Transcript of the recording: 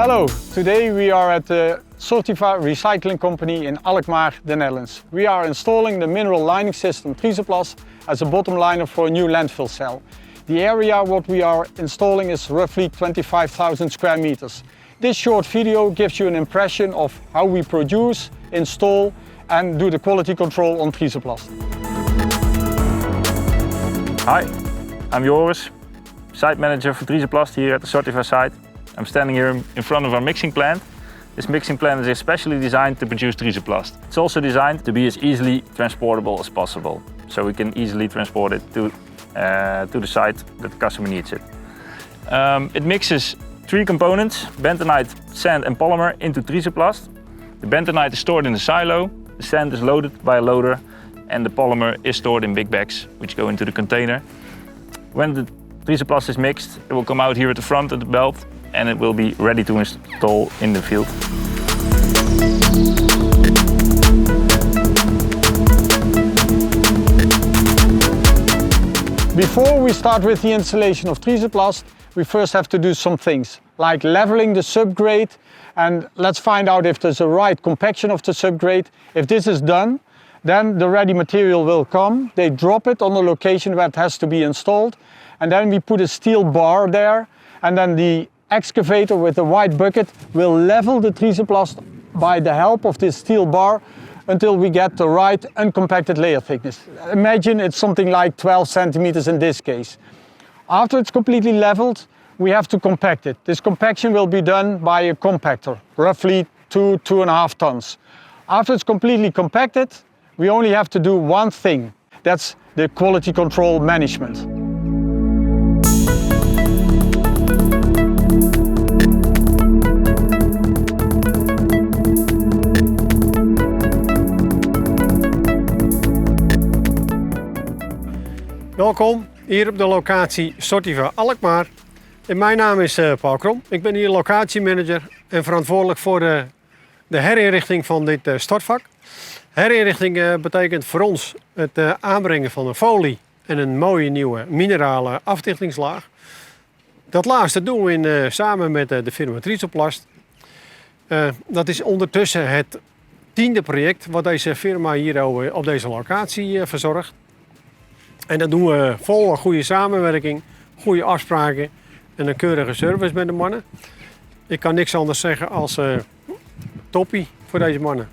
Hello, today we are at the Sortiva recycling company in Alkmaar, the Netherlands. We are installing the mineral lining system Trisoplast as a bottom liner for a new landfill cell. The area what we are installing is roughly 25,000 square meters. This short video gives you an impression of how we produce, install and do the quality control on Trisoplast. Hi, I'm Joris, site manager for Trisoplast here at the Sortiva site. I'm standing here in front of our mixing plant. This mixing plant is especially designed to produce Trisoplast. It's also designed to be as easily transportable as possible, so we can easily transport it to the site that the customer needs it. It mixes three components, bentonite, sand and polymer into Trisoplast. The bentonite is stored in the silo, the sand is loaded by a loader and the polymer is stored in big bags which go into the container. When the Trisoplast is mixed, it will come out here at the front of the belt and it will be ready to install in the field. Before we start with the installation of Trisoplast, we first have to do some things, like leveling the subgrade, and let's find out if there's a right compaction of the subgrade. If this is done, then the ready material will come. They drop it on the location where it has to be installed, and then we put a steel bar there, and then the excavator with a white bucket will level the Trisoplast by the help of this steel bar until we get the right uncompacted layer thickness. Imagine it's something like 12 centimeters in this case. After it's completely leveled, we have to compact it. This compaction will be done by a compactor, roughly 2.5 tons. After it's completely compacted, we only have to do one thing. That's the quality control management. Welkom hier op de locatie Sortiva Alkmaar. En mijn naam is Paul Krom. Ik ben hier locatiemanager en verantwoordelijk voor de herinrichting van dit stortvak. Herinrichting betekent voor ons het aanbrengen van een folie en een mooie nieuwe minerale afdichtingslaag. Dat laatste doen we samen met de firma Trisoplast. Dat is ondertussen het 10e project wat deze firma hier op deze locatie verzorgt. En dat doen we vol goede samenwerking, goede afspraken en een keurige service met de mannen. Ik kan niks anders zeggen als toppie voor deze mannen.